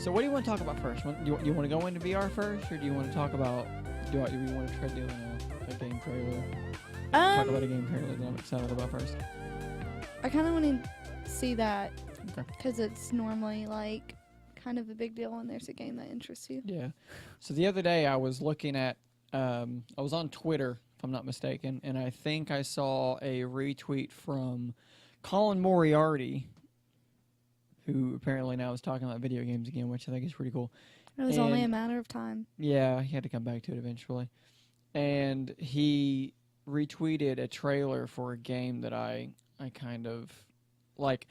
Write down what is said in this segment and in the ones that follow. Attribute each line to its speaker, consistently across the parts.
Speaker 1: So what do you want to talk about first? Do you want to go into VR first, or do you want to talk about? Do you want to try doing a game trailer? Talk about a game trailer that I'm excited about first.
Speaker 2: I kind of want to see that
Speaker 1: Okay.
Speaker 2: because it's normally like kind of a big deal when there's a game that interests you.
Speaker 1: Yeah. So the other day I was looking at, I was on Twitter, if I'm not mistaken, and I think I saw a retweet from Colin Moriarty, who apparently now is talking about video games again, which I think is pretty cool.
Speaker 2: It was only a matter of time.
Speaker 1: Yeah, he had to come back to it eventually. And he retweeted a trailer for a game that I kind of like.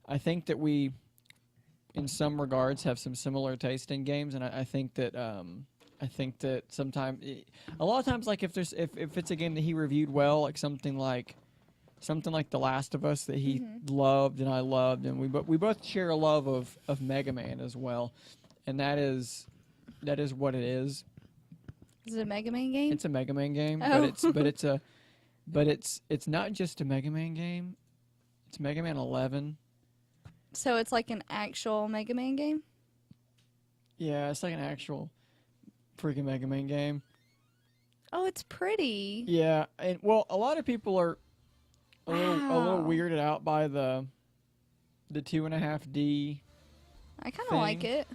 Speaker 1: I think that we, in some regards, have some similar taste in games, and I think that sometimes, a lot of times, like if it's a game that he reviewed well, like something like The Last of Us that he loved and I loved, and we both share a love of Mega Man as well, and that is what it is.
Speaker 2: Is it a Mega Man game?
Speaker 1: It's a Mega Man game,
Speaker 2: Oh.
Speaker 1: but it's not just a Mega Man game. It's Mega Man 11.
Speaker 2: So it's like an actual Mega Man game?
Speaker 1: Yeah, it's like an actual freaking Mega Man game.
Speaker 2: Oh, it's pretty.
Speaker 1: Yeah, and well, a lot of people are a little
Speaker 2: Wow.
Speaker 1: weirded out by the 2.5D.
Speaker 2: I kind of like it.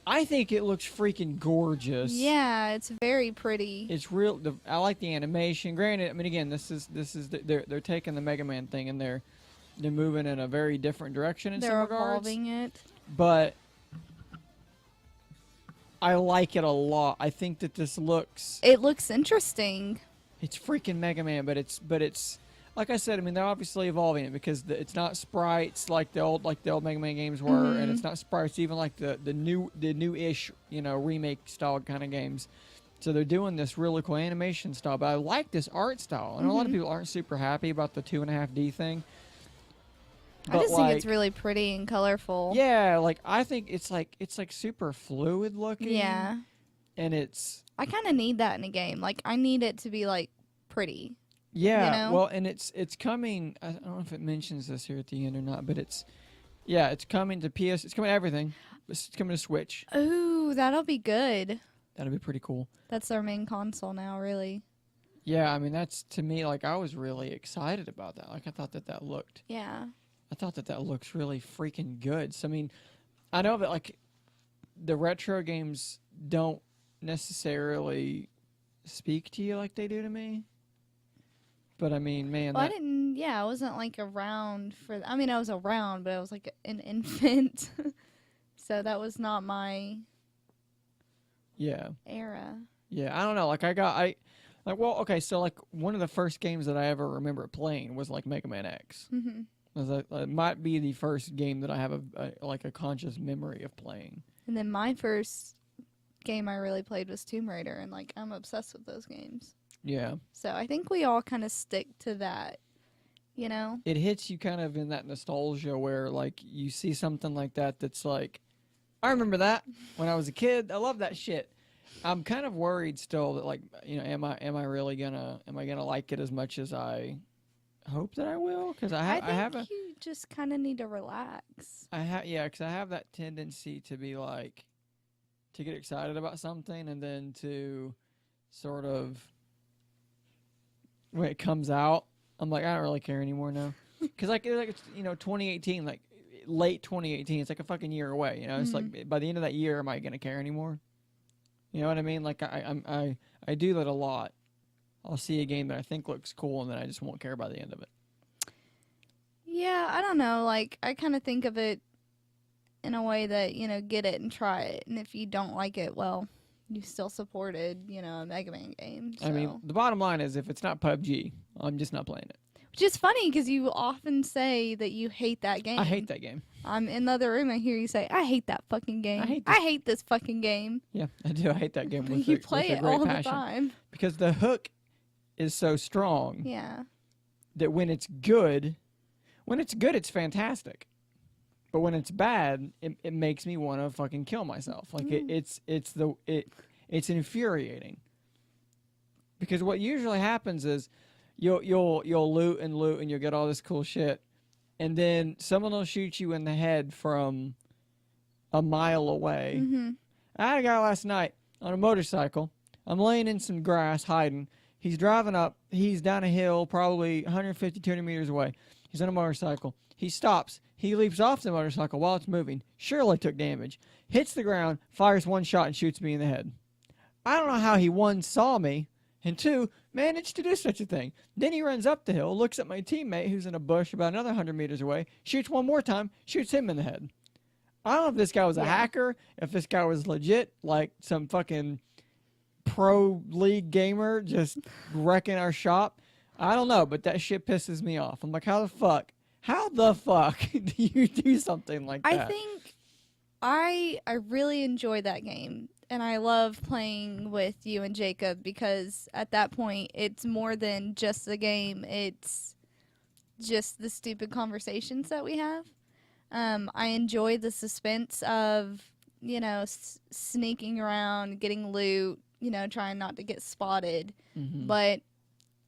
Speaker 1: I think it looks freaking gorgeous.
Speaker 2: Yeah, it's very pretty.
Speaker 1: It's real. I like the animation. Granted, I mean, again, they're taking the Mega Man thing and they're moving in a very different direction in some
Speaker 2: They're
Speaker 1: regards.
Speaker 2: evolving it.
Speaker 1: But I like it a lot. I think that this looks.
Speaker 2: It looks interesting.
Speaker 1: It's freaking Mega Man, but it's like I said. I mean, they're obviously evolving it because it's not sprites like the old Mega Man games were, and it's not sprites even like the new-ish remake style kind of games. So they're doing this really cool animation style. But I like this art style, and a lot of people aren't super happy about the 2.5D thing.
Speaker 2: I just think it's really pretty and colorful.
Speaker 1: Yeah, like I think it's like super fluid looking.
Speaker 2: Yeah.
Speaker 1: And it's.
Speaker 2: I kind of need that in a game. Like I need it to be like pretty.
Speaker 1: Yeah,
Speaker 2: you know?
Speaker 1: well, and it's coming. I don't know if it mentions this here at the end or not, but it's coming to PS. It's coming to everything. It's coming to Switch.
Speaker 2: Ooh, that'll be good.
Speaker 1: That'll be pretty cool.
Speaker 2: That's our main console now, really.
Speaker 1: Yeah, I mean that's to me like I was really excited about that. Like I thought that looked.
Speaker 2: Yeah.
Speaker 1: I thought that looks really freaking good. So I mean, I know that like the retro games don't necessarily speak to you like they do to me. But I mean, man,
Speaker 2: Well, I wasn't like around for. I mean, I was around, but I was like an infant, so that was not my.
Speaker 1: Yeah.
Speaker 2: Era.
Speaker 1: Yeah, I don't know. Like okay, so like one of the first games that I ever remember playing was like Mega Man X.
Speaker 2: Mm-hmm.
Speaker 1: It might be the first game that I have a conscious memory of playing.
Speaker 2: And then my first game I really played was Tomb Raider, and like I'm obsessed with those games.
Speaker 1: Yeah.
Speaker 2: So I think we all kind of stick to that, you know?
Speaker 1: It hits you kind of in that nostalgia where like you see something like that's like, I remember that when I was a kid. I love that shit. I'm kind of worried still that like, am I really gonna like it as much as I hope that I will? Because I think
Speaker 2: you just kind of need to relax.
Speaker 1: because I have that tendency to be like, to get excited about something and then to sort of, when it comes out, I'm like, I don't really care anymore now. Because like it's 2018, like late 2018, it's like a fucking year away. It's like by the end of that year, am I gonna care anymore? You know what I mean? Like I do that a lot. I'll see a game that I think looks cool, and then I just won't care by the end of it.
Speaker 2: Yeah, I don't know. Like I kind of think of it in a way that get it and try it, and if you don't like it, well, you still supported a Mega Man game. So.
Speaker 1: I mean, the bottom line is if it's not PUBG, I'm just not playing it.
Speaker 2: Which is funny because you often say that you hate that game.
Speaker 1: I hate that game.
Speaker 2: I'm in the other room. I hear you say, "I hate that fucking game. I hate this fucking game."
Speaker 1: Yeah, I do. I hate that game with
Speaker 2: you
Speaker 1: with
Speaker 2: play
Speaker 1: a
Speaker 2: it
Speaker 1: great
Speaker 2: all
Speaker 1: passion.
Speaker 2: the time.
Speaker 1: Because the hook is so strong.
Speaker 2: Yeah.
Speaker 1: That when it's good, it's fantastic. But when it's bad, it makes me want to fucking kill myself. Like it's infuriating. Because what usually happens is you'll loot and you'll get all this cool shit, and then someone will shoot you in the head from a mile away.
Speaker 2: Mm-hmm.
Speaker 1: I had a guy last night on a motorcycle. I'm laying in some grass hiding. He's driving up. He's down a hill probably 150, 200 meters away. He's on a motorcycle. He stops. He leaps off the motorcycle while it's moving. Surely took damage. Hits the ground, fires one shot, and shoots me in the head. I don't know how he, one, saw me, and two, managed to do such a thing. Then he runs up the hill, looks at my teammate who's in a bush about another 100 meters away, shoots one more time, shoots him in the head. I don't know if this guy was a hacker, if this guy was legit, like some fucking pro league gamer just wrecking our shop. I don't know, but that shit pisses me off. I'm like, how the fuck do you do something like that?
Speaker 2: I think I really enjoy that game, and I love playing with you and Jacob because at that point it's more than just the game, it's just the stupid conversations that we have. I enjoy the suspense of, you know, sneaking around, getting loot, you know, trying not to get spotted.
Speaker 1: Mm-hmm.
Speaker 2: But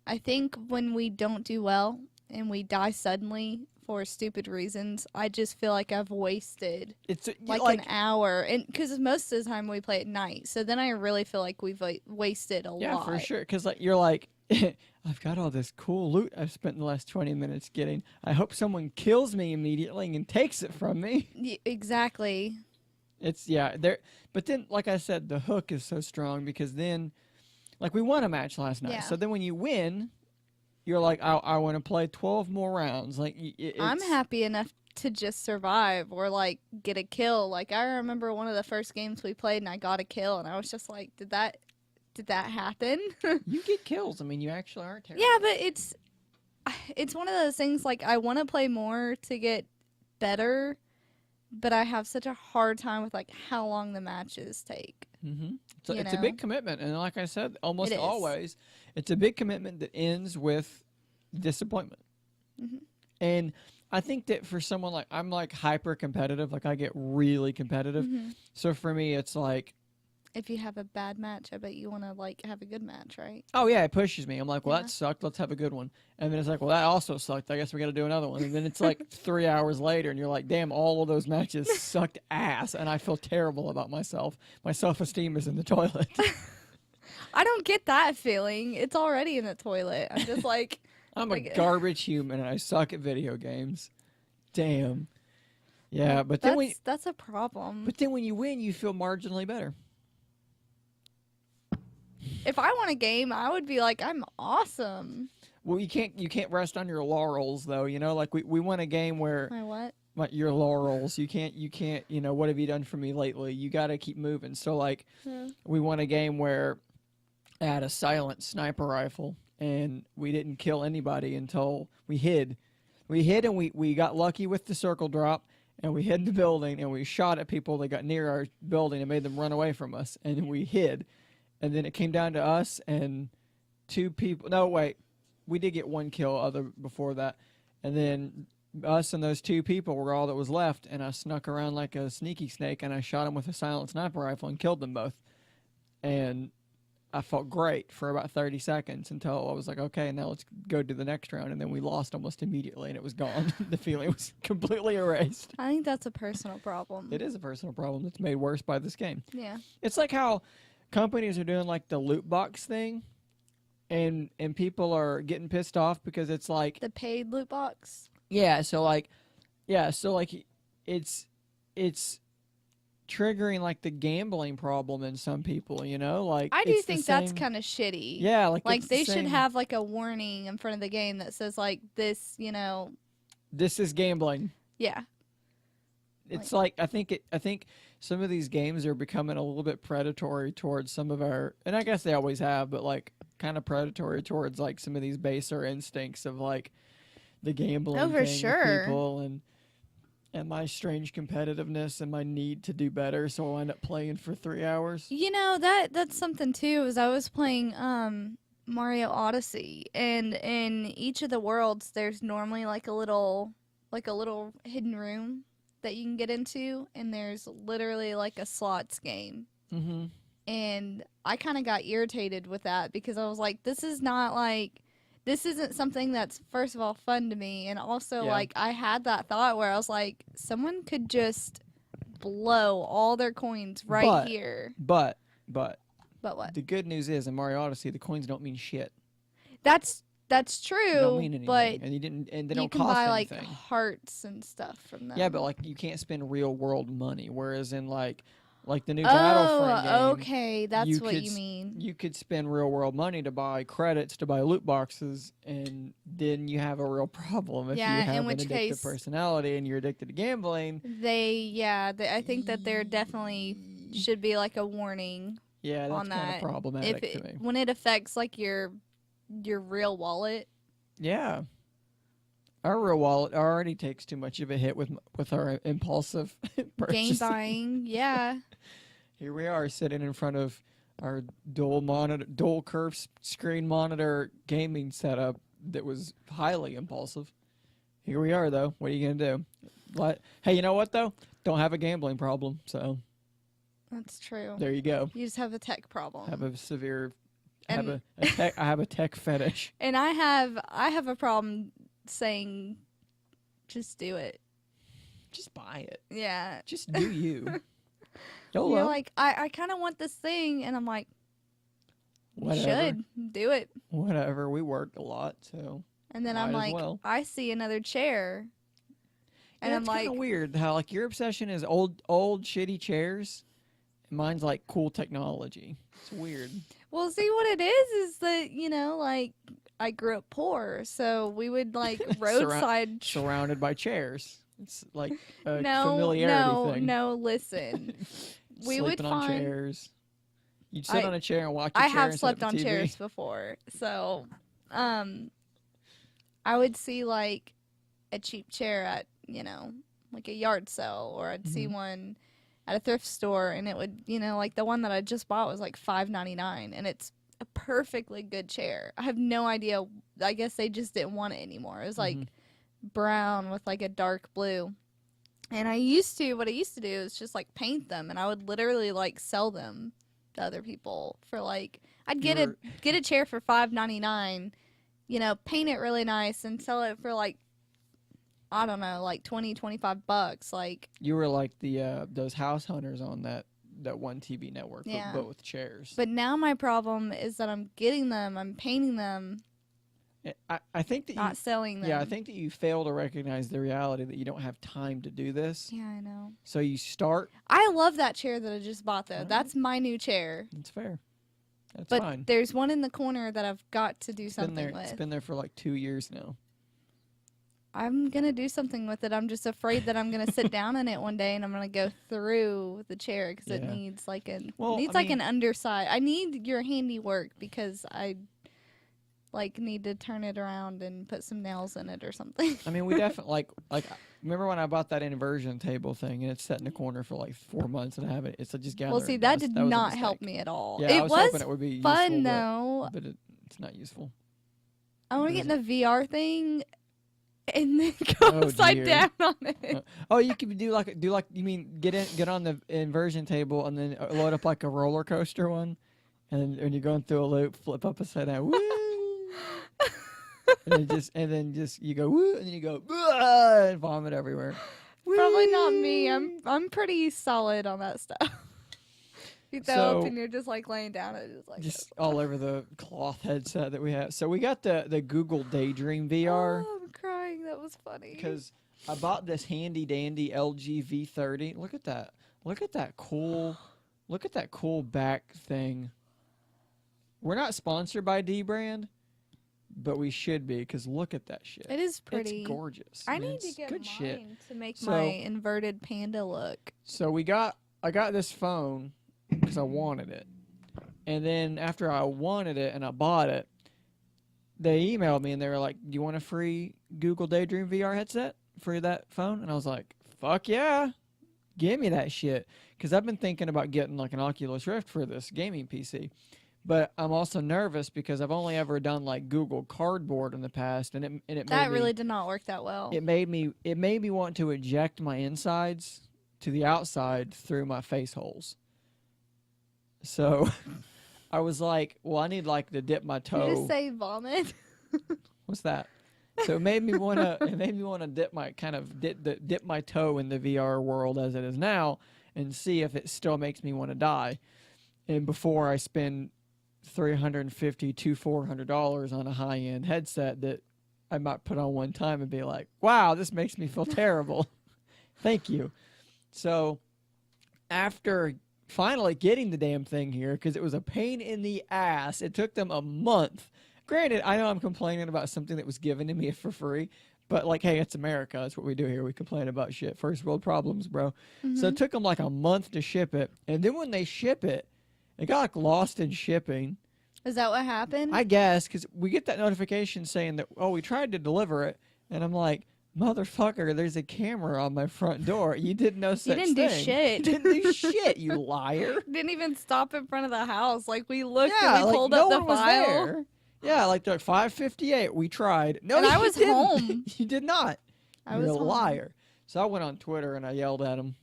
Speaker 2: I think when we don't do well and we die suddenly for stupid reasons, I just feel like I've wasted like an hour. And because most of the time we play at night. So then I really feel like we've wasted a lot.
Speaker 1: Yeah, for sure. Because like, you're like, I've got all this cool loot I've spent the last 20 minutes getting. I hope someone kills me immediately and takes it from me.
Speaker 2: Exactly.
Speaker 1: It's, yeah, there. But then, like I said, the hook is so strong because then, like, we won a match last night.
Speaker 2: Yeah.
Speaker 1: So then when you win, you're like, I want to play 12 more rounds. Like,
Speaker 2: I'm happy enough to just survive or, like, get a kill. Like, I remember one of the first games we played and I got a kill and I was just like, did that happen?
Speaker 1: You get kills. I mean, you actually aren't terrible.
Speaker 2: Yeah, but it's one of those things, like, I want to play more to get better, but I have such a hard time with, like, how long the matches take.
Speaker 1: Mm-hmm. So it's a big commitment. And like I said, almost
Speaker 2: It is.
Speaker 1: always, it's a big commitment that ends with disappointment.
Speaker 2: Mm-hmm.
Speaker 1: And I think that for someone like, I'm like hyper competitive, like I get really competitive.
Speaker 2: Mm-hmm.
Speaker 1: So for me, it's like,
Speaker 2: If you have a bad match, I bet you want to, like, have a good match, right?
Speaker 1: oh yeah, it pushes me. I'm like, well,
Speaker 2: Yeah.
Speaker 1: that sucked. Let's have a good one. And then it's like, well, that also sucked. I guess we got to do another one. And then it's like 3 hours later, and you're like, damn, all of those matches sucked ass, and I feel terrible about myself. My self-esteem is in the toilet.
Speaker 2: I don't get that feeling. It's already in the toilet. I'm just like...
Speaker 1: I'm a garbage human, and I suck at video games. Damn. Yeah, but then
Speaker 2: that's a problem.
Speaker 1: But then when you win, you feel marginally better.
Speaker 2: If I won a game, I would be like, I'm awesome.
Speaker 1: Well, you can't rest on your laurels though. You know, like we won a game where
Speaker 2: My what?
Speaker 1: your laurels. You can't. You know, what have you done for me lately? You got to keep moving. So like, we won a game where I had a silent sniper rifle, and we didn't kill anybody until we hid. We hid, and we got lucky with the circle drop, and we hid in the building, and we shot at people that got near our building and made them run away from us, and then we hid. And then it came down to us and two people. No, wait. We did get one kill before that. And then us and those two people were all that was left. And I snuck around like a sneaky snake, and I shot them with a silent sniper rifle and killed them both. And I felt great for about 30 seconds until I was like, okay, now let's go to the next round. And then we lost almost immediately, and it was gone. The feeling was completely erased.
Speaker 2: I think that's a personal problem.
Speaker 1: It is a personal problem that's made worse by this game.
Speaker 2: Yeah.
Speaker 1: It's like how companies are doing like the loot box thing, and people are getting pissed off because it's like
Speaker 2: The paid loot box.
Speaker 1: so it's triggering like the gambling problem in some people, you know, like
Speaker 2: I do
Speaker 1: it's
Speaker 2: think that's kind of shitty.
Speaker 1: yeah, like
Speaker 2: Like
Speaker 1: it's
Speaker 2: they
Speaker 1: the
Speaker 2: should
Speaker 1: same-
Speaker 2: have like a warning in front of the game that says like this, you know.
Speaker 1: this is gambling.
Speaker 2: Yeah.
Speaker 1: It's like I think some of these games are becoming a little bit predatory towards some of our, and I guess they always have, but like kind of predatory towards like some of these baser instincts of like the gambling
Speaker 2: Oh, for
Speaker 1: thing
Speaker 2: sure.
Speaker 1: with people and my strange competitiveness and my need to do better, so I'll end up playing for 3 hours.
Speaker 2: You know, that's something too, is I was playing Mario Odyssey, and in each of the worlds there's normally like a little hidden room that you can get into, and there's literally like a slots game.
Speaker 1: Mm-hmm.
Speaker 2: And I kind of got irritated with that because I was like, this isn't something that's, first of all, fun to me. And also,
Speaker 1: Yeah.
Speaker 2: like, I had that thought where I was like, someone could just blow all their coins right here.
Speaker 1: But
Speaker 2: But what?
Speaker 1: the good news is in Mario Odyssey, the coins don't mean shit.
Speaker 2: That's
Speaker 1: They
Speaker 2: true.
Speaker 1: don't mean anything,
Speaker 2: but
Speaker 1: and they
Speaker 2: you
Speaker 1: don't
Speaker 2: can
Speaker 1: cost
Speaker 2: buy
Speaker 1: anything.
Speaker 2: like hearts and stuff from them.
Speaker 1: Yeah, but like you can't spend real world money. Whereas in like the new Battlefront game,
Speaker 2: okay, that's what you mean.
Speaker 1: You could spend real world money to buy credits to buy loot boxes, and then you have a real problem if you have
Speaker 2: in
Speaker 1: an
Speaker 2: which
Speaker 1: addictive
Speaker 2: case,
Speaker 1: personality and you're addicted to gambling.
Speaker 2: I think that there definitely should be like a warning
Speaker 1: Yeah, that's
Speaker 2: on
Speaker 1: kind
Speaker 2: that.
Speaker 1: of problematic to me.
Speaker 2: When it affects like your real wallet.
Speaker 1: Yeah. Our real wallet already takes too much of a hit with our impulsive
Speaker 2: Game
Speaker 1: purchasing.
Speaker 2: buying, yeah.
Speaker 1: Here we are sitting in front of our dual curve screen monitor gaming setup that was highly impulsive. Here we are though. What are you gonna do? Hey, you know what though? Don't have a gambling problem, so
Speaker 2: That's true.
Speaker 1: there you go.
Speaker 2: You just have a tech problem.
Speaker 1: Have a severe. I
Speaker 2: And-
Speaker 1: have a tech fetish.
Speaker 2: And I have a problem saying, just do it.
Speaker 1: Just buy it.
Speaker 2: Yeah.
Speaker 1: Just do you.
Speaker 2: You're
Speaker 1: YOLO.
Speaker 2: like, I kind of want this thing, and I'm like, you
Speaker 1: Whatever.
Speaker 2: should do it.
Speaker 1: Whatever. We worked a lot, so.
Speaker 2: And then
Speaker 1: Might
Speaker 2: I'm
Speaker 1: as
Speaker 2: like,
Speaker 1: well.
Speaker 2: I see another chair, and
Speaker 1: Yeah,
Speaker 2: I'm
Speaker 1: it's
Speaker 2: like,
Speaker 1: kind of weird how like your obsession is old shitty chairs. Mine's like cool technology. It's weird.
Speaker 2: well, see what it is that like I grew up poor, so we would like roadside.
Speaker 1: Surrounded by chairs. It's like a
Speaker 2: No,
Speaker 1: familiarity thing.
Speaker 2: no, listen. We would
Speaker 1: Sleeping on
Speaker 2: find.
Speaker 1: chairs. You'd sit on a chair and watch a
Speaker 2: I
Speaker 1: chair
Speaker 2: have
Speaker 1: instead
Speaker 2: slept
Speaker 1: of a
Speaker 2: on
Speaker 1: TV.
Speaker 2: chairs before, so I would see like a cheap chair at like a yard sale, or I'd see one at a thrift store, and it would like the one that I just bought was like $5.99, and it's a perfectly good chair. I have no idea. I guess they just didn't want it anymore. It was like brown with like a dark blue. And what I used to do is just like paint them, and I would literally like sell them to other people for like I'd get a chair for $5.99, paint it really nice and sell it for like I don't know, like $20-$25. Like
Speaker 1: You were like the those house hunters on that one TV network,
Speaker 2: Yeah.
Speaker 1: but with chairs.
Speaker 2: But now my problem is that I'm getting them, I'm painting them,
Speaker 1: I think that
Speaker 2: not selling them.
Speaker 1: Yeah, I think that you fail to recognize the reality that you don't have time to do this.
Speaker 2: Yeah, I know.
Speaker 1: So you start.
Speaker 2: I love that chair that I just bought though.
Speaker 1: Alright.
Speaker 2: That's my new chair.
Speaker 1: It's fair. That's
Speaker 2: But
Speaker 1: fine.
Speaker 2: there's one in the corner that I've got to do
Speaker 1: It's been
Speaker 2: something
Speaker 1: there.
Speaker 2: with.
Speaker 1: It's been there for like 2 years now.
Speaker 2: I'm gonna do something with it. I'm just afraid that I'm gonna sit down in it one day and I'm gonna go through the chair because it
Speaker 1: Yeah.
Speaker 2: needs like an
Speaker 1: Well,
Speaker 2: needs
Speaker 1: I
Speaker 2: like
Speaker 1: mean-
Speaker 2: an underside. I need your handiwork because I like need to turn it around and put some nails in it or something.
Speaker 1: I mean, we definitely like. Remember when I bought that inversion table thing and it's set in the corner for like 4 months and I haven't. It's just gathering.
Speaker 2: Well, see, that did
Speaker 1: was a
Speaker 2: not help
Speaker 1: mistake.
Speaker 2: me at all.
Speaker 1: Yeah, I
Speaker 2: it
Speaker 1: was
Speaker 2: was
Speaker 1: hoping it would be
Speaker 2: fun
Speaker 1: useful,
Speaker 2: though.
Speaker 1: but it's not useful.
Speaker 2: I want to get in
Speaker 1: doesn't-
Speaker 2: the VR thing and then go
Speaker 1: Oh,
Speaker 2: upside
Speaker 1: dear.
Speaker 2: down on it.
Speaker 1: Oh, you could do like you mean get on the inversion table and then load up like a roller coaster one, and when you're going through a loop, flip up upside down, woo, and then just you go woo, and then you go "Ah," and vomit everywhere.
Speaker 2: Probably not me. I'm pretty solid on that stuff. You throw up
Speaker 1: So-
Speaker 2: and you're just like laying down. It's just like
Speaker 1: Just all over the cloth headset that we have. So we got the Google Daydream VR.
Speaker 2: Oh, I'm crying. That was funny.
Speaker 1: Because I bought this handy dandy LG V30. Look at that. Look at that cool. Look at that cool back thing. We're not sponsored by D Brand, but we should be because look at that shit.
Speaker 2: It is pretty.
Speaker 1: It's gorgeous.
Speaker 2: I
Speaker 1: mean,
Speaker 2: need to
Speaker 1: it's
Speaker 2: get
Speaker 1: good
Speaker 2: mine
Speaker 1: shit.
Speaker 2: to make
Speaker 1: So-
Speaker 2: my inverted panda look.
Speaker 1: So I got this phone because I wanted it, and then after I wanted it and I bought it, they emailed me and they were like, "Do you want a free Google Daydream VR headset for that phone?" And I was like, "Fuck yeah, give me that shit." Because I've been thinking about getting like an Oculus Rift for this gaming PC, but I'm also nervous because I've only ever done like Google Cardboard in the past, and it
Speaker 2: That
Speaker 1: made
Speaker 2: really did not work that well.
Speaker 1: it made me want to eject my insides to the outside through my face holes. So I was like, well, I need like to dip my
Speaker 2: Did you
Speaker 1: toe.
Speaker 2: just say vomit?
Speaker 1: What's that? So it made me wanna dip my toe in the VR world as it is now and see if it still makes me want to die. And before I spend $350 to $400 on a high end headset that I might put on one time and be like, wow, this makes me feel terrible. Thank you. So after finally getting the damn thing here, because it was a pain in the ass, it took them a month. Granted, I know I'm complaining about something that was given to me for free, but like, hey, it's America. That's what we do here. We complain about shit. First world problems, bro. So it took them like a month to ship it. And then when they ship it, it got like lost in shipping.
Speaker 2: Is that what happened?
Speaker 1: I guess, because we get that notification saying that, oh, we tried to deliver it. And I'm like, motherfucker, there's a camera on my front door. You did no such thing.
Speaker 2: You didn't do shit.
Speaker 1: You didn't do shit, you liar.
Speaker 2: Didn't even stop in front of the house. Like, we looked
Speaker 1: Yeah,
Speaker 2: and we
Speaker 1: like,
Speaker 2: pulled
Speaker 1: no
Speaker 2: up the
Speaker 1: one was
Speaker 2: file.
Speaker 1: there. Yeah, like 5:58. We tried. No,
Speaker 2: And I
Speaker 1: you
Speaker 2: was
Speaker 1: didn't.
Speaker 2: home.
Speaker 1: You did not.
Speaker 2: I
Speaker 1: You're
Speaker 2: was
Speaker 1: a
Speaker 2: home.
Speaker 1: liar. So I went on Twitter and I yelled at them,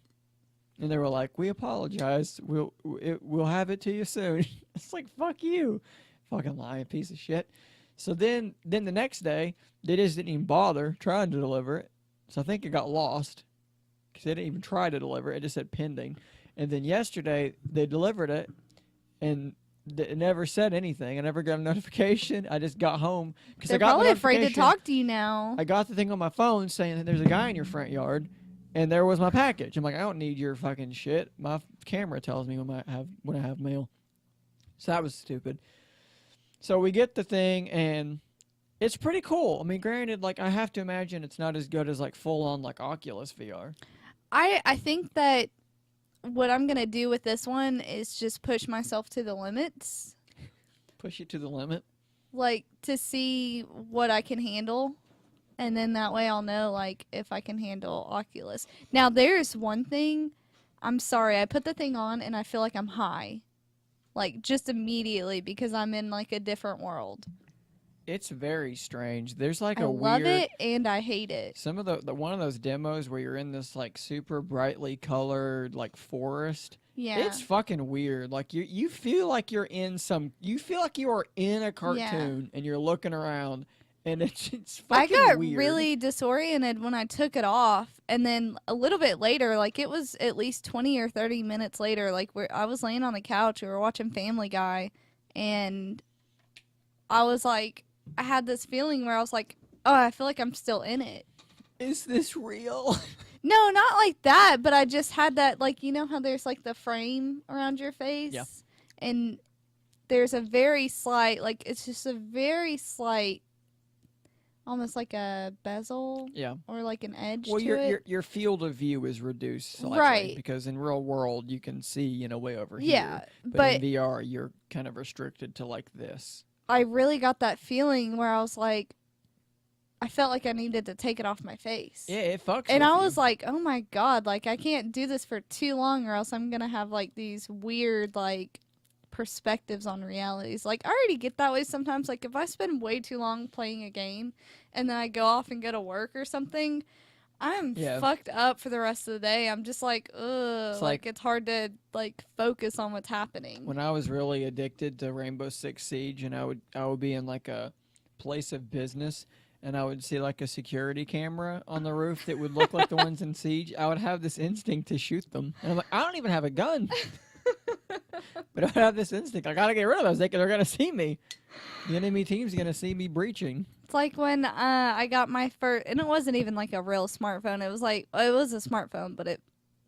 Speaker 1: and they were like, "We apologize. We'll have it to you soon." It's like, fuck you, fucking lying piece of shit. So then the next day they just didn't even bother trying to deliver it. So I think it got lost because they didn't even try to deliver it. It just said pending. And then yesterday they delivered it, and it never said anything. I never got a notification. I just got home because I
Speaker 2: They're
Speaker 1: got
Speaker 2: probably
Speaker 1: the
Speaker 2: afraid to
Speaker 1: notification.
Speaker 2: talk to you now.
Speaker 1: I got the thing on my phone saying that there's a guy in your front yard, and there was my package. I'm like, I don't need your fucking shit. My camera tells me when I have mail. So that was stupid. So we get the thing, and it's pretty cool. I mean, granted, like, I have to imagine it's not as good as like full on like Oculus VR.
Speaker 2: I think that what I'm gonna do with this one is just push myself to the limits,
Speaker 1: Push it to the limit.
Speaker 2: like to see what I can handle, and then that way I'll know like if I can handle Oculus. Now there's one thing. I'm sorry, I put the thing on and I feel like I'm high, like just immediately because I'm in like a different world.
Speaker 1: It's very strange. There's like
Speaker 2: I
Speaker 1: a
Speaker 2: love
Speaker 1: weird.
Speaker 2: it and I hate it.
Speaker 1: Some of the one of those demos where you're in this like super brightly colored like forest.
Speaker 2: Yeah.
Speaker 1: It's fucking weird. Like you feel like you're in you feel like you are in a cartoon and you're looking around, and it's
Speaker 2: I
Speaker 1: fucking
Speaker 2: got
Speaker 1: weird.
Speaker 2: really disoriented when I took it off, and then a little bit later, like it was at least 20 or 30 minutes later, like where I was laying on the couch, we were watching Family Guy, and I was like, I had this feeling where I was like, oh, I feel like I'm still in it.
Speaker 1: Is this real?
Speaker 2: No, not like that, but I just had that, like, you know how there's like the frame around your face?
Speaker 1: Yeah.
Speaker 2: And there's a very slight, like, it's just a very slight, almost like a bezel
Speaker 1: Yeah.
Speaker 2: or like an edge
Speaker 1: Well,
Speaker 2: to
Speaker 1: your
Speaker 2: it.
Speaker 1: your field of view is reduced slightly,
Speaker 2: Right.
Speaker 1: because in real world you can see, way over
Speaker 2: Yeah,
Speaker 1: here. But
Speaker 2: but
Speaker 1: in VR you're kind of restricted to like this.
Speaker 2: I really got that feeling where I was like, I felt like I needed to take it off my face.
Speaker 1: Yeah, it fucks.
Speaker 2: And
Speaker 1: with
Speaker 2: I
Speaker 1: you.
Speaker 2: was like, oh my God, like I can't do this for too long or else I'm going to have like these weird like perspectives on realities. Like I already get that way sometimes. Like if I spend way too long playing a game and then I go off and go to work or something, I'm fucked up for the rest of the day. I'm just like, ugh,
Speaker 1: It's
Speaker 2: like
Speaker 1: like-
Speaker 2: it's hard to like focus on what's happening.
Speaker 1: When I was really addicted to Rainbow Six Siege, and I would be in like a place of business, and I would see like a security camera on the roof that would look like the ones in Siege, I would have this instinct to shoot them. And I'm like, I don't even have a gun. But I would have this instinct. I gotta get rid of those. They're gonna see me. The enemy team's gonna see me breaching.
Speaker 2: It's like when I got my first, and it wasn't even like a real smartphone. It was like, it was a smartphone, but it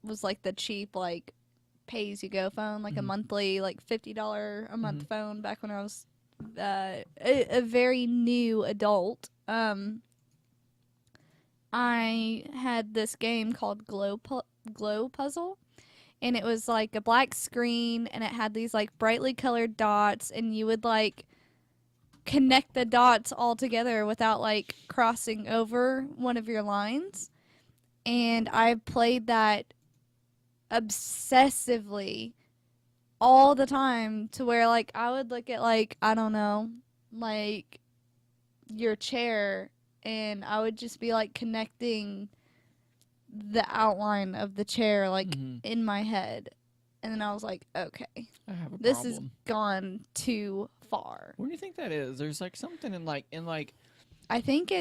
Speaker 2: was like the cheap, like, pay-as-you-go phone, like a monthly, like $50 a month phone back when I was a very new adult. I had this game called Glow Puzzle, and it was like a black screen, and it had these like brightly colored dots, and you would like connect the dots all together without like crossing over one of your lines. And I played that obsessively all the time to where like I would look at like, I don't know, like your chair, and I would just be like connecting the outline of the chair like in my head. And then I was like, okay,
Speaker 1: I have a
Speaker 2: this
Speaker 1: problem.
Speaker 2: has gone too far.
Speaker 1: What do you think that is? There's like something in like
Speaker 2: I think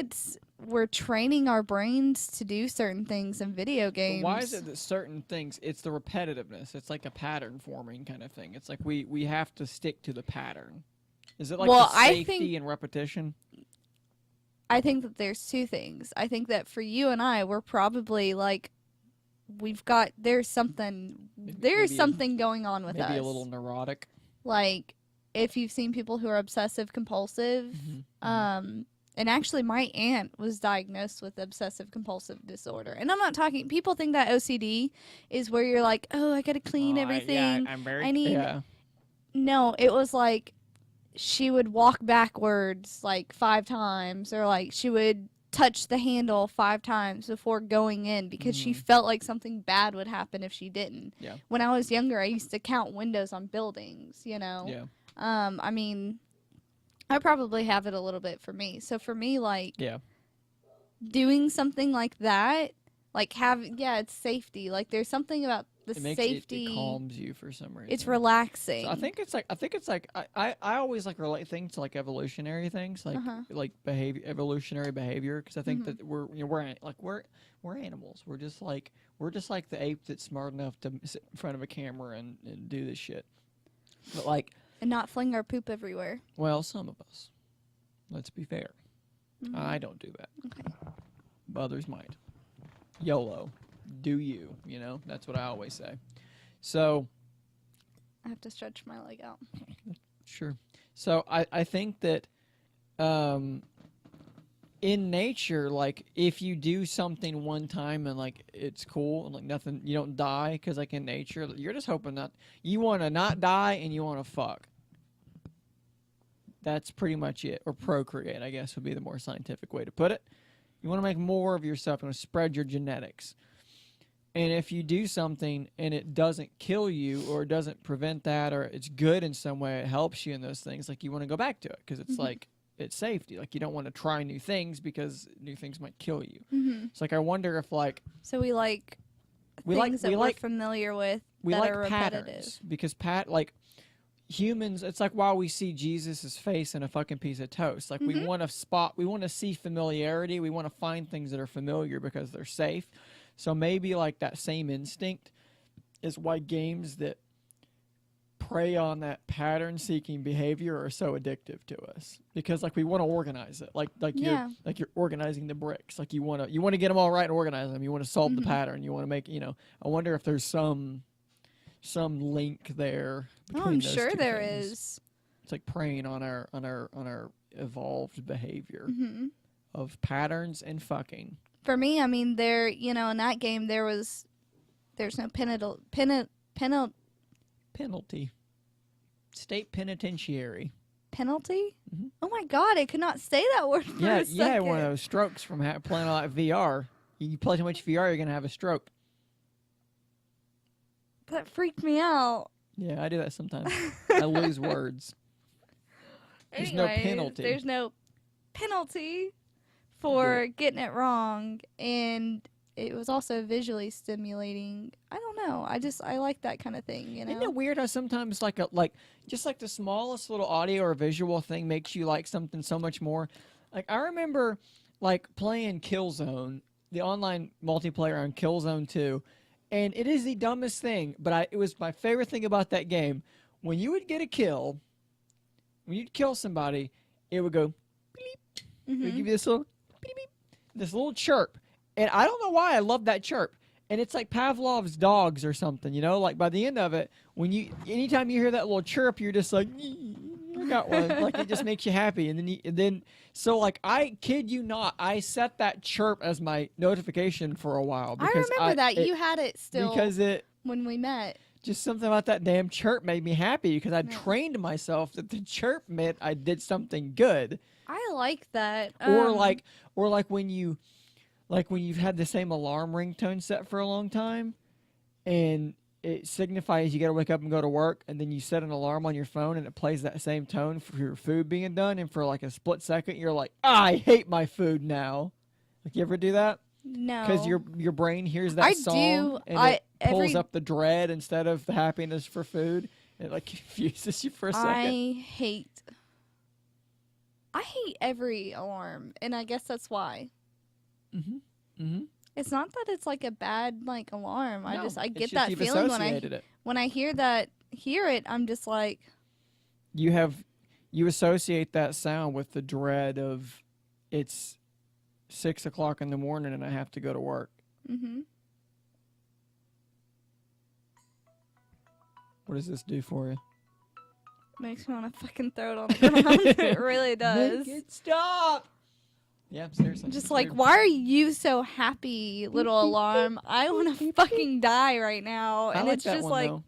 Speaker 2: we're training our brains to do certain things in video games.
Speaker 1: But why is it that certain things, it's the repetitiveness. It's like a pattern forming kind of thing. It's like we have to stick to the pattern. Is it like the safety and repetition?
Speaker 2: I think that there's two things. I think that for you and I, we're probably like, there's something going on with us.
Speaker 1: Maybe a little neurotic.
Speaker 2: Like, if you've seen people who are obsessive compulsive, and actually my aunt was diagnosed with obsessive compulsive disorder. And I'm not talking, people think that OCD is where you're like, oh, I gotta clean everything. No, it was like, she would walk backwards like 5 times, or like she would touch the handle 5 times before going in because she felt like something bad would happen if she didn't.
Speaker 1: Yeah.
Speaker 2: When I was younger, I used to count windows on buildings, you know?
Speaker 1: Yeah.
Speaker 2: I mean, I probably have it a little bit for me. So for me, like, doing something like that, like it's safety. Like, there's something about the safety.
Speaker 1: It calms you for some reason.
Speaker 2: It's relaxing.
Speaker 1: So I think it's like I always like relate things to like evolutionary things, like evolutionary behavior, because I think that we're animals. We're just like the ape that's smart enough to sit in front of a camera and do this shit. But like,
Speaker 2: and not fling our poop everywhere.
Speaker 1: Well, some of us. Let's be fair. I don't do that.
Speaker 2: Okay.
Speaker 1: But others might. YOLO. Do you. You know? That's what I always say. So.
Speaker 2: I have to stretch my leg out.
Speaker 1: Sure. So I think that in nature, like, if you do something one time and like it's cool and like nothing, you don't die, because like in nature, you're just hoping that you want to not die and you want to fuck. That's pretty much it. Or procreate, I guess, would be the more scientific way to put it. You want to make more of yourself. You want to spread your genetics. And if you do something and it doesn't kill you, or it doesn't prevent that, or it's good in some way, it helps you in those things, like, you want to go back to it because it's like, it's safety. Like, you don't want to try new things because new things might kill you. It's like, I wonder if like...
Speaker 2: So we like things that we're familiar with that are repetitive.
Speaker 1: Patterns, because humans, it's like why we see Jesus' face in a fucking piece of toast. Like, we want to see familiarity. We want to find things that are familiar because they're safe. So maybe like that same instinct is why games that prey on that pattern-seeking behavior are so addictive to us. Because like we want to organize it, like you're organizing the bricks. Like you want to get them all right and organize them. You want to solve the pattern. You want to make, you know. I wonder if there's some link there.
Speaker 2: I'm sure there is.
Speaker 1: It's like preying on our evolved behavior of patterns and fucking.
Speaker 2: For me, I mean, in that game there's no
Speaker 1: penalty. State penitentiary.
Speaker 2: Penalty? Oh my god, I could not say that word for a second.
Speaker 1: Yeah, one of those strokes from playing all that VR. You play too much VR, you're gonna have a stroke.
Speaker 2: That freaked me out.
Speaker 1: Yeah, I do that sometimes. I lose words. There's no penalty.
Speaker 2: There's no penalty for getting it wrong, and it was also visually stimulating. I don't know. I like that kind of thing, you know.
Speaker 1: Isn't it weird how sometimes just the smallest little audio or visual thing makes you like something so much more? Like, I remember like playing Killzone, the online multiplayer on Killzone 2, and it is the dumbest thing, but it was my favorite thing about that game. When you would get a kill, when you'd kill somebody, it would go beep. It would give you this little beep, beep, this little chirp. And I don't know why I love that chirp. And it's like Pavlov's dogs or something, you know? Like, by the end of it, anytime you hear that little chirp, you're just like, I got one. Like, it just makes you happy. And so like, I kid you not, I set that chirp as my notification for a while. Because
Speaker 2: I remember that. You had it still when we met.
Speaker 1: Just something about that damn chirp made me happy because I trained myself that the chirp meant I did something good.
Speaker 2: I like that.
Speaker 1: Or like when you've had the same alarm ringtone set for a long time, and it signifies you got to wake up and go to work, and then you set an alarm on your phone and it plays that same tone for your food being done, and for like a split second you're like, I hate my food now. Like, you ever do that?
Speaker 2: No.
Speaker 1: Because your brain hears that song and it pulls up the dread instead of the happiness for food. It like confuses you for a second.
Speaker 2: I hate I hate every alarm, and I guess that's why. It's not that it's like a bad like alarm. I
Speaker 1: No,
Speaker 2: get
Speaker 1: it's just
Speaker 2: that
Speaker 1: you've
Speaker 2: feeling
Speaker 1: associated it.
Speaker 2: when I hear it. I'm just like,
Speaker 1: You associate that sound with the dread of it's 6 o'clock in the morning and I have to go to work.
Speaker 2: mm-hmm.
Speaker 1: What does this do for you?
Speaker 2: Makes me want to fucking throw it on the ground. It really does.
Speaker 1: Make it stop. Yeah, seriously.
Speaker 2: Just
Speaker 1: it's
Speaker 2: like,
Speaker 1: weird.
Speaker 2: why are you so happy, little alarm? I want to fucking die right now.
Speaker 1: I
Speaker 2: And
Speaker 1: like
Speaker 2: it's
Speaker 1: that
Speaker 2: just
Speaker 1: one,
Speaker 2: like,
Speaker 1: though.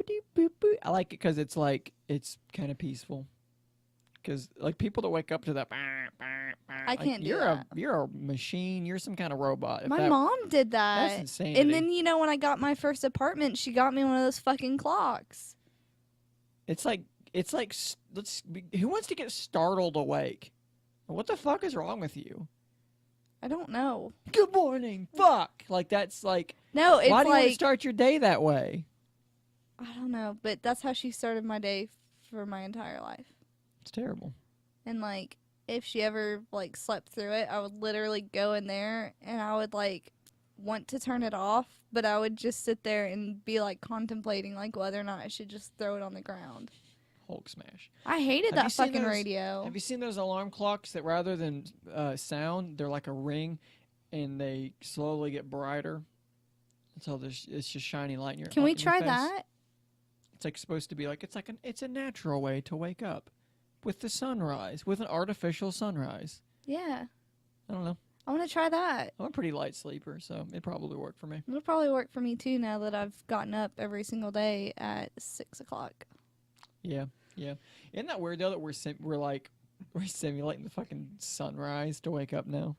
Speaker 1: Boop, boop, boop. I like it because it's like it's kind of peaceful. Because like people that wake up to that,
Speaker 2: I can't do
Speaker 1: you're
Speaker 2: that.
Speaker 1: You're a machine. You're some kind of robot. If
Speaker 2: my
Speaker 1: that-
Speaker 2: mom did that.
Speaker 1: That's insanity.
Speaker 2: And then, when I got my first apartment, she got me one of those fucking clocks.
Speaker 1: It's like who wants to get startled awake? What the fuck is wrong with you?
Speaker 2: I don't know.
Speaker 1: Good morning. Fuck. Like that's like.
Speaker 2: No, it's
Speaker 1: why do you want to
Speaker 2: like,
Speaker 1: start your day that way?
Speaker 2: I don't know, but that's how she started my day for my entire life.
Speaker 1: It's terrible.
Speaker 2: And like, if she ever like slept through it, I would literally go in there and I would like want to turn it off, but I would just sit there and be like contemplating like whether or not I should just throw it on the ground.
Speaker 1: Hulk smash.
Speaker 2: I hated
Speaker 1: Have you
Speaker 2: that
Speaker 1: seen
Speaker 2: fucking
Speaker 1: those-
Speaker 2: radio.
Speaker 1: Have you seen those alarm clocks that rather than sound, they're like a ring, and they slowly get brighter until it's just shiny light in your.
Speaker 2: Can we
Speaker 1: in your
Speaker 2: try
Speaker 1: face?
Speaker 2: that?
Speaker 1: It's like supposed to be like it's a natural way to wake up, with the sunrise, with an artificial sunrise.
Speaker 2: Yeah.
Speaker 1: I don't know.
Speaker 2: I want to try that.
Speaker 1: I'm a pretty light sleeper, so it probably work for me.
Speaker 2: It'll probably work for me too now that I've gotten up every single day at 6 o'clock.
Speaker 1: Yeah, yeah. Isn't that weird though that we're simulating the fucking sunrise to wake up now?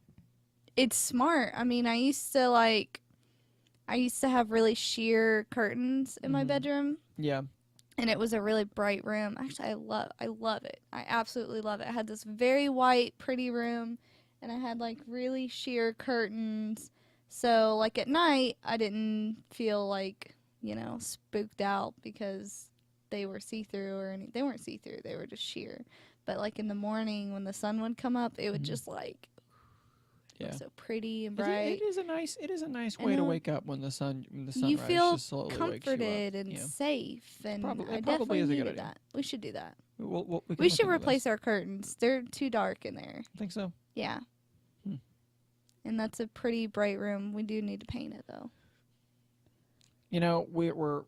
Speaker 2: It's smart. I mean, I used to have really sheer curtains in my
Speaker 1: Mhm.
Speaker 2: bedroom,
Speaker 1: Yeah.
Speaker 2: and it was a really bright room. Actually, I love it. I absolutely love it. I had this very white, pretty room, and I had like really sheer curtains. So like at night, I didn't feel like, spooked out because they were see-through or anything. They weren't see-through. They were just sheer. But like in the morning when the sun would come up, it would
Speaker 1: Mhm.
Speaker 2: just like
Speaker 1: Yeah.
Speaker 2: look so pretty and
Speaker 1: It
Speaker 2: bright.
Speaker 1: is a nice
Speaker 2: And
Speaker 1: way to
Speaker 2: then
Speaker 1: wake up when the sunrise
Speaker 2: You feel
Speaker 1: just slowly wakes you up.
Speaker 2: comforted and
Speaker 1: Yeah.
Speaker 2: safe, and
Speaker 1: It
Speaker 2: I
Speaker 1: probably
Speaker 2: definitely
Speaker 1: is a good
Speaker 2: needed
Speaker 1: idea.
Speaker 2: that. We should do that.
Speaker 1: We can
Speaker 2: We
Speaker 1: look
Speaker 2: should
Speaker 1: into
Speaker 2: replace
Speaker 1: this.
Speaker 2: our curtains. They're too dark in there.
Speaker 1: I think so.
Speaker 2: Yeah.
Speaker 1: Hmm.
Speaker 2: And that's a pretty bright room. We do need to paint it though.
Speaker 1: We're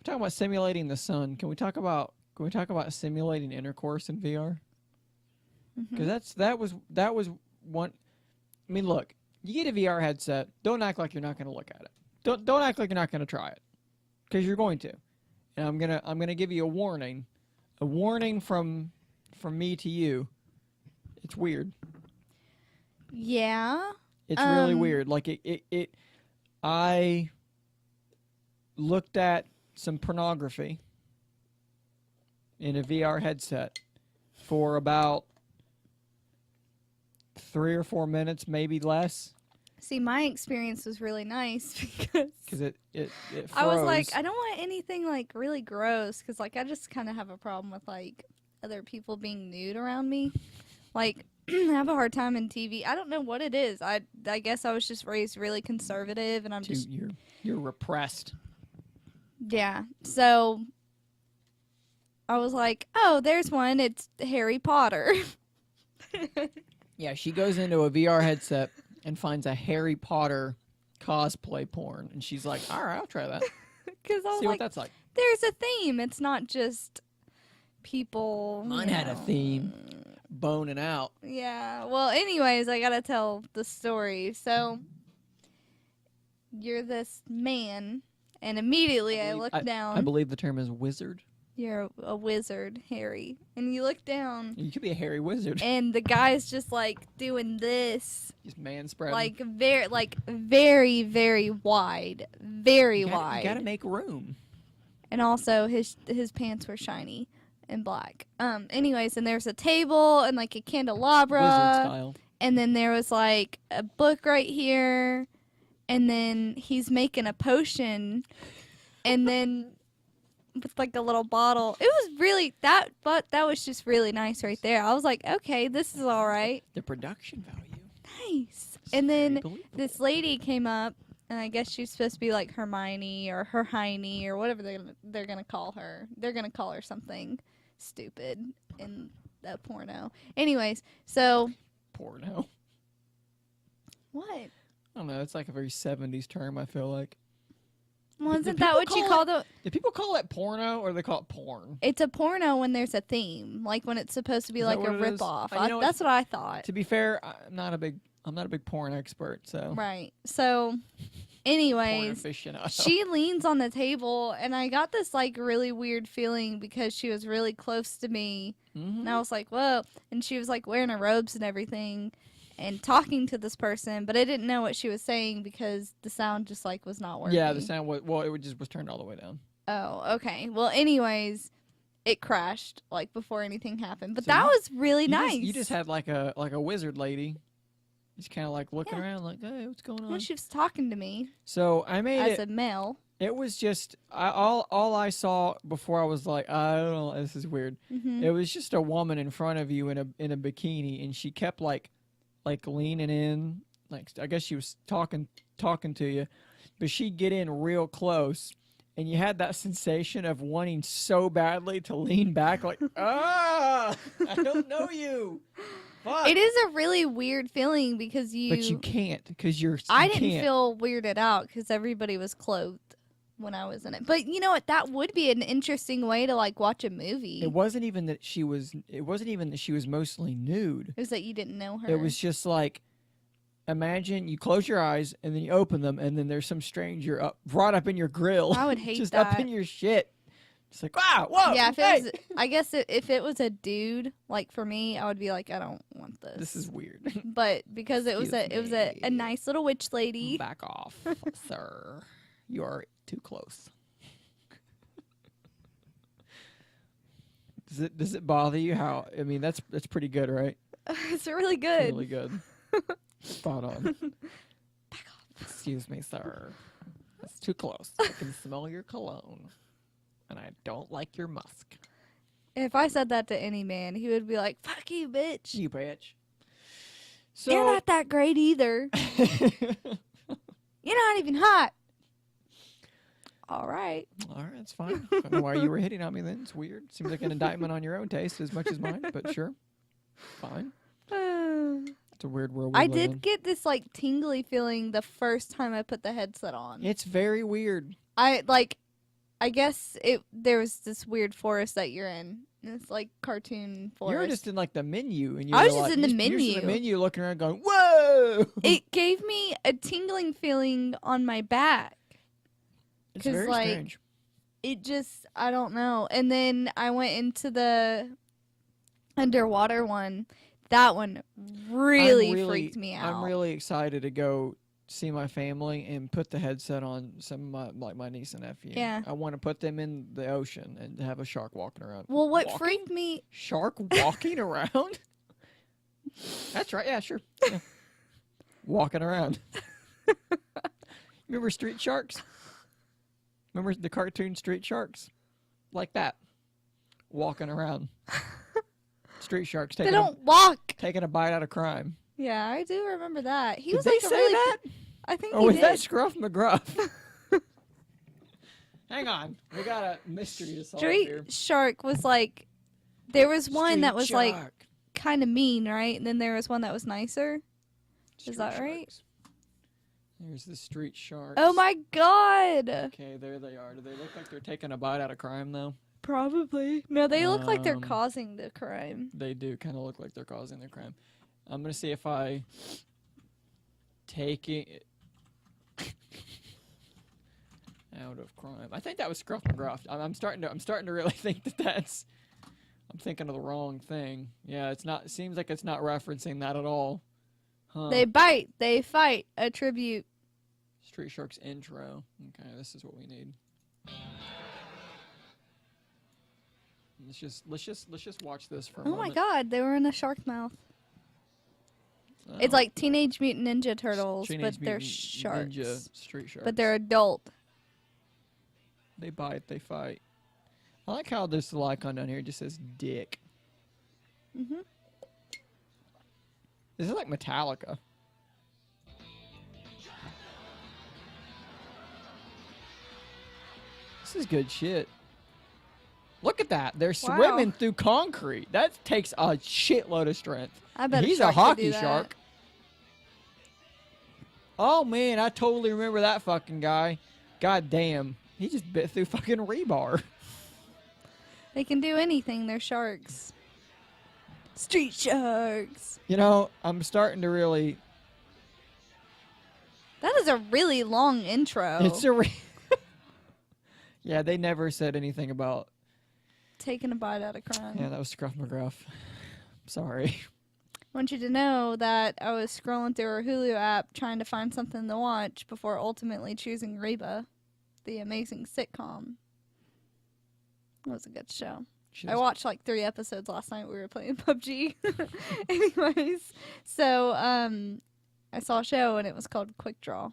Speaker 1: talking about simulating the sun. Can we talk about simulating intercourse in VR? Because that was one. I mean, look, you get a VR headset. Don't act like you're not going to look at it. Don't act like you're not going to try it, because you're going to. And I'm gonna give you a warning from me to you. It's weird.
Speaker 2: Yeah.
Speaker 1: It's really weird. Like I looked at some pornography in a VR headset for about 3 or 4 minutes, maybe less.
Speaker 2: See, my experience was really nice because
Speaker 1: It
Speaker 2: I was like,
Speaker 1: froze.
Speaker 2: I don't want anything like really gross because like I just kind of have a problem with like other people being nude around me. Like I have a hard time in TV. I don't know what it is. I guess I was just raised really conservative, and I'm just
Speaker 1: You're repressed.
Speaker 2: yeah. So I was like, oh, there's one. It's Harry Potter.
Speaker 1: Yeah, she goes into a VR headset and finds a Harry Potter cosplay porn, and she's like, "All right, I'll try that.
Speaker 2: Because I was
Speaker 1: See what
Speaker 2: like,
Speaker 1: that's like."
Speaker 2: there's a theme. It's not just people.
Speaker 1: Mine had a theme, boning out.
Speaker 2: Yeah. Well, anyways, I gotta tell the story. So you're this man, and immediately I look down.
Speaker 1: I believe the term is wizard.
Speaker 2: You're a wizard, Harry, and you look down,
Speaker 1: You could be a hairy wizard.
Speaker 2: and the guy's just like doing this,
Speaker 1: Just man spreading.
Speaker 2: like very, very wide, very wide.
Speaker 1: You gotta make room.
Speaker 2: And also his pants were shiny and black. Anyways, and there's a table and like a candelabra,
Speaker 1: Wizard style.
Speaker 2: and then there was like a book right here, and then he's making a potion, and then with like a little bottle. It was really that, but that was just really nice right there. I was like, okay, this is all right.
Speaker 1: The production value.
Speaker 2: Nice.
Speaker 1: It's
Speaker 2: And
Speaker 1: very
Speaker 2: then
Speaker 1: believable.
Speaker 2: this lady came up, and I guess she's supposed to be like Hermione or Hermione or whatever they're gonna call her. They're gonna call her something stupid in that porno. Anyways, so
Speaker 1: Porno.
Speaker 2: what?
Speaker 1: I don't know. It's like a very 70s term, I feel like.
Speaker 2: Well,
Speaker 1: Do
Speaker 2: isn't
Speaker 1: people
Speaker 2: that what you
Speaker 1: call
Speaker 2: call the?
Speaker 1: Do people call it porno or they call it porn?
Speaker 2: It's a porno when there's a theme, like when it's supposed to be
Speaker 1: Is that
Speaker 2: like a
Speaker 1: what it is?
Speaker 2: rip off.
Speaker 1: You know what?
Speaker 2: That's what I thought.
Speaker 1: To be fair, I'm not a big porn expert, so.
Speaker 2: Right. So,
Speaker 1: Porn
Speaker 2: anyways,
Speaker 1: aficionado.
Speaker 2: she leans on the table, and I got this like really weird feeling because she was really close to me, and I was like, "Whoa!" And she was like wearing her robes and everything, and talking to this person, but I didn't know what she was saying because the sound just like was not working.
Speaker 1: Yeah, the sound was just was turned all the way down.
Speaker 2: Oh, okay. Well, anyways, it crashed like before anything happened, but
Speaker 1: So
Speaker 2: that
Speaker 1: you-
Speaker 2: was really
Speaker 1: You
Speaker 2: nice.
Speaker 1: just had like a wizard lady, just kind of like looking
Speaker 2: Yeah.
Speaker 1: around, like, hey, what's going on?
Speaker 2: Well, she was talking to me
Speaker 1: So I made
Speaker 2: as
Speaker 1: it.
Speaker 2: a male.
Speaker 1: It was just all I saw before I was like, I don't know, this is weird.
Speaker 2: Mm-hmm.
Speaker 1: It was just a woman in front of you in a bikini, and she kept like leaning in, like I guess she was talking to you, but she'd get in real close, and you had that sensation of wanting so badly to lean back, like, I don't know you. Fuck.
Speaker 2: It is a really weird feeling because
Speaker 1: But you can't because you
Speaker 2: I didn't
Speaker 1: can't.
Speaker 2: feel weirded out because everybody was clothed when I was in it. But you know what? That would be an interesting way to like watch a movie.
Speaker 1: It wasn't even that she was. It wasn't even that she was mostly nude.
Speaker 2: It was that you didn't know her.
Speaker 1: It was just like, imagine you close your eyes and then you open them, and then there's some stranger right up in your grill.
Speaker 2: I would hate
Speaker 1: just
Speaker 2: that.
Speaker 1: up in your shit. It's like, wow, whoa.
Speaker 2: Yeah, if
Speaker 1: hey,
Speaker 2: it was, I guess if it was a dude, like for me, I would be like, I don't want this.
Speaker 1: this is weird.
Speaker 2: But because it was
Speaker 1: Excuse
Speaker 2: a
Speaker 1: me.
Speaker 2: nice little witch lady.
Speaker 1: Back off, sir. You are too close. Does it bother you how? I mean, that's pretty good, right?
Speaker 2: It's really good.
Speaker 1: Really good. Spot on. Excuse me, sir. That's too close. I can smell your cologne, and I don't like your musk.
Speaker 2: If I said that to any man, he would be like, "Fuck you, bitch.
Speaker 1: You bitch.
Speaker 2: You're
Speaker 1: So
Speaker 2: not that great either. You're not even hot." All right.
Speaker 1: all right, that's fine. I don't know why you were hitting on me then. It's weird. Seems like an indictment on your own taste as much as mine, but sure. Fine. It's a weird world we
Speaker 2: I
Speaker 1: live
Speaker 2: did
Speaker 1: in.
Speaker 2: get this like tingly feeling the first time I put the headset on.
Speaker 1: It's very weird.
Speaker 2: I guess there was this weird forest that you're in. It's like cartoon forest.
Speaker 1: You were just in like the menu, and you
Speaker 2: I
Speaker 1: were
Speaker 2: was just
Speaker 1: like,
Speaker 2: in the
Speaker 1: you're just in the
Speaker 2: menu.
Speaker 1: menu, looking around, going, "Whoa!"
Speaker 2: It gave me a tingling feeling on my back.
Speaker 1: It's
Speaker 2: 'cause,
Speaker 1: very
Speaker 2: like,
Speaker 1: strange.
Speaker 2: It just, I don't know. And then I went into the underwater one. That one really freaked me out.
Speaker 1: I'm really excited to go see my family and put the headset on some of my niece and nephew.
Speaker 2: Yeah.
Speaker 1: I want to put them in the ocean and have a shark walking around.
Speaker 2: Well, what
Speaker 1: Walking?
Speaker 2: freaked me,
Speaker 1: Shark walking around? That's right. Yeah, sure. Yeah. Walking around. Remember Street Sharks? Remember the cartoon Street Sharks? Like that. Walking around. Street Sharks
Speaker 2: they
Speaker 1: taking
Speaker 2: don't walk.
Speaker 1: a bite out of crime.
Speaker 2: Yeah, I do remember that. He
Speaker 1: Did
Speaker 2: was
Speaker 1: they
Speaker 2: like a
Speaker 1: say
Speaker 2: really,
Speaker 1: that?
Speaker 2: I think
Speaker 1: Or
Speaker 2: he
Speaker 1: was
Speaker 2: did.
Speaker 1: that Scruff McGruff? Hang on. We got a mystery to solve
Speaker 2: Street
Speaker 1: here.
Speaker 2: Shark was like, there was one that was
Speaker 1: Street
Speaker 2: like
Speaker 1: Shark.
Speaker 2: kind of mean, right? And then there was one that was nicer.
Speaker 1: Street
Speaker 2: that right?
Speaker 1: Sharks. There's the Street Sharks.
Speaker 2: Oh my god.
Speaker 1: Okay, there they are. Do they look like they're taking a bite out of crime, though?
Speaker 2: Probably. No, they look like they're
Speaker 1: Um,
Speaker 2: causing the crime.
Speaker 1: They do kind of look like they're causing the crime. I'm going to see if I take it out of crime. I think that was Scruff McGruff. I'm starting to really think that's I'm thinking of the wrong thing. Yeah, it's not. It seems like it's not referencing that at all. Huh.
Speaker 2: They bite, they fight, a tribute.
Speaker 1: Street Sharks intro. Okay, this is what we need. Let's just watch this for a
Speaker 2: Oh
Speaker 1: moment.
Speaker 2: my god, they were in a shark mouth.
Speaker 1: Oh.
Speaker 2: It's like Teenage Mutant Ninja Turtles,
Speaker 1: Teenage
Speaker 2: but they're
Speaker 1: Mutant
Speaker 2: sharks.
Speaker 1: Ninja Street Sharks.
Speaker 2: But they're adult.
Speaker 1: They bite, they fight. I like how this little icon down here just says dick.
Speaker 2: Mm-hmm.
Speaker 1: This is like Metallica. This is good shit. Look at that. They're
Speaker 2: Wow.
Speaker 1: swimming through concrete. That takes a shitload of strength.
Speaker 2: I bet
Speaker 1: He's
Speaker 2: a
Speaker 1: a
Speaker 2: shark could
Speaker 1: hockey
Speaker 2: do that.
Speaker 1: shark. Oh, man. I totally remember that fucking guy. God damn. He just bit through fucking rebar.
Speaker 2: They can do anything. They're sharks. Street sharks.
Speaker 1: You know, I'm starting to really...
Speaker 2: That is a really long intro.
Speaker 1: It's a... Yeah, they never said anything about...
Speaker 2: Taking a bite out of crime.
Speaker 1: Yeah, that was Scruff McGruff. Sorry.
Speaker 2: I want you to know that I was scrolling through our Hulu app trying to find something to watch before ultimately choosing Reba, the amazing sitcom. It was a good show. I watched like 3 episodes last night. We were playing PUBG. Anyways, so I saw a show and it was called Quick Draw.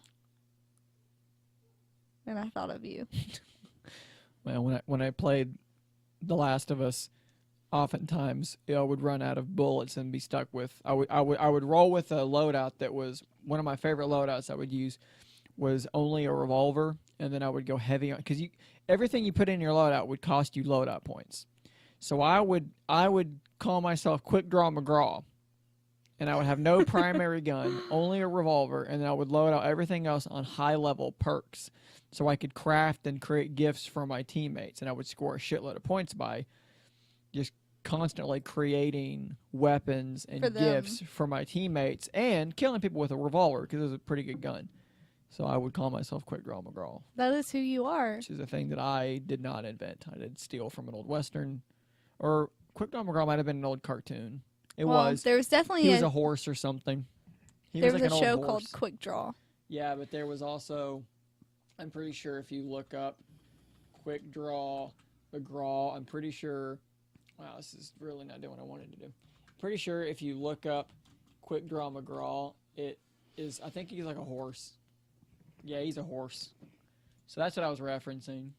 Speaker 2: And I thought of you.
Speaker 1: Well, when I played The Last of Us, oftentimes I would run out of bullets and be stuck with. I would roll with a loadout that was one of my favorite loadouts. I would use was only a revolver, and then I would go heavy on because everything you put in your loadout would cost you loadout points. So I would call myself Quick Draw McGraw, and I would have no primary gun, only a revolver, and then I would load out everything else on high level perks. So I could craft and create gifts for my teammates, and I would score a shitload of points by just constantly creating weapons and gifts for my teammates and killing people with a revolver because it was a pretty good gun. So I would call myself Quick Draw McGraw.
Speaker 2: That is who you are.
Speaker 1: Which is a thing that I did not invent. I did steal from an old Western. Or Quick Draw McGraw might have been an old cartoon. It was.
Speaker 2: There was definitely
Speaker 1: he was a horse or something.
Speaker 2: There was
Speaker 1: like
Speaker 2: a
Speaker 1: an
Speaker 2: show
Speaker 1: old
Speaker 2: called
Speaker 1: horse.
Speaker 2: Quick Draw.
Speaker 1: Yeah, but there was also... I'm pretty sure if you look up Quick Draw McGraw, I'm pretty sure... Wow, this is really not doing what I wanted to do. Pretty sure if you look up Quick Draw McGraw, it is... I think he's like a horse. Yeah, he's a horse. So that's what I was referencing.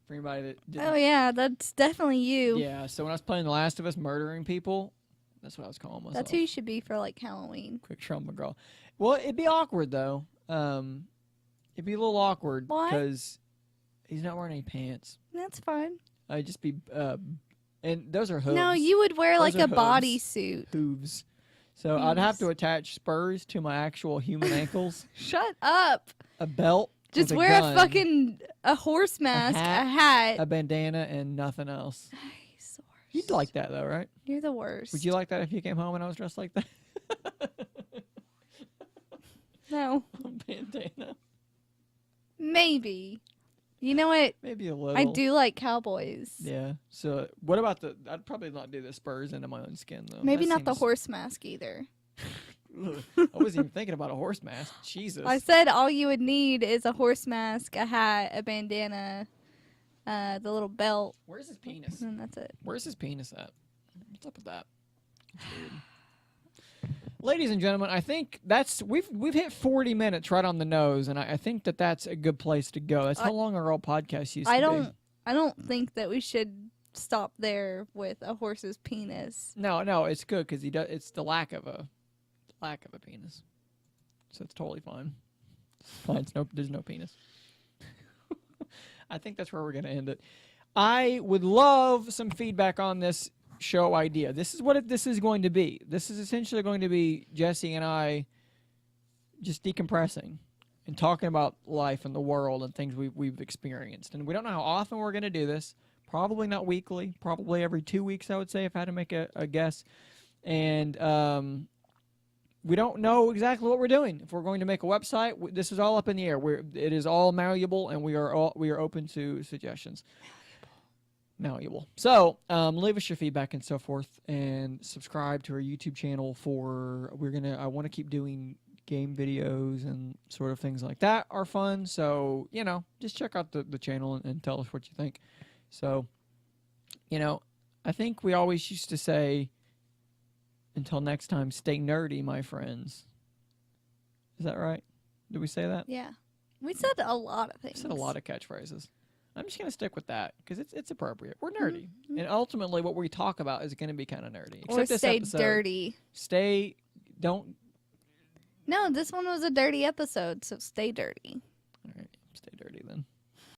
Speaker 1: For anybody that didn't...
Speaker 2: Oh, yeah, that's definitely you.
Speaker 1: Yeah, so when I was playing The Last of Us murdering people, that's what I was calling myself.
Speaker 2: That's who you should be for, like, Halloween.
Speaker 1: Quick Draw McGraw. Well, it'd be awkward, though. It'd be a little awkward.
Speaker 2: Why?
Speaker 1: Because he's not wearing any pants.
Speaker 2: That's fine.
Speaker 1: I'd just be... and those are hooves.
Speaker 2: No, you would wear, like,
Speaker 1: Those are
Speaker 2: a bodysuit.
Speaker 1: Hooves. So I'd have to attach spurs to my actual human ankles.
Speaker 2: Shut up.
Speaker 1: A belt.
Speaker 2: Just
Speaker 1: with
Speaker 2: wear
Speaker 1: gun,
Speaker 2: a fucking horse mask, a hat.
Speaker 1: a bandana, and nothing else.
Speaker 2: He's the worst.
Speaker 1: You'd like that, though, right?
Speaker 2: You're the worst.
Speaker 1: Would you like that if you came home and I was dressed like that?
Speaker 2: No.
Speaker 1: A bandana.
Speaker 2: Maybe. You know what?
Speaker 1: Maybe a little.
Speaker 2: I do like cowboys.
Speaker 1: Yeah. So what about I'd probably not do the spurs into my own skin, though.
Speaker 2: Maybe
Speaker 1: That
Speaker 2: not the
Speaker 1: seems-
Speaker 2: horse mask either.
Speaker 1: Ugh. I wasn't even thinking about a horse mask. Jesus.
Speaker 2: I said all you would need is a horse mask, a hat, a bandana, the little belt,
Speaker 1: Where's his penis?
Speaker 2: and that's it.
Speaker 1: Where's his penis at? What's up with that? That's weird. Ladies and gentlemen, I think we've hit 40 minutes right on the nose, and I think that's a good place to go. That's how long our old podcast used to be.
Speaker 2: I don't think that we should stop there with a horse's penis.
Speaker 1: No, it's good because it's the lack of a penis, so it's totally fine. It's fine. There's no penis. I think that's where we're gonna end it. I would love some feedback on this show idea. This is what this is going to be. This is essentially going to be Jesse and I just decompressing and talking about life and the world and things we've experienced. And we don't know how often we're going to do this. Probably not weekly. Probably every 2 weeks, I would say, if I had to make a guess. And we don't know exactly what we're doing. If we're going to make a website, this is all up in the air. It is all malleable, and we are open to suggestions. Malleable. So leave us your feedback and so forth, and subscribe to our YouTube channel I want to keep doing game videos and sort of things like that are fun. So, just check out the channel and tell us what you think. So, I think we always used to say, until next time, stay nerdy, my friends. Is that right? Did we say that?
Speaker 2: Yeah. We said a lot of things.
Speaker 1: We said a lot of catchphrases. I'm just gonna stick with that because it's appropriate. We're nerdy, and ultimately, what we talk about is going to be kind of nerdy.
Speaker 2: Or
Speaker 1: Except this
Speaker 2: stay
Speaker 1: episode.
Speaker 2: dirty.
Speaker 1: Don't.
Speaker 2: No, this one was a dirty episode, so stay dirty.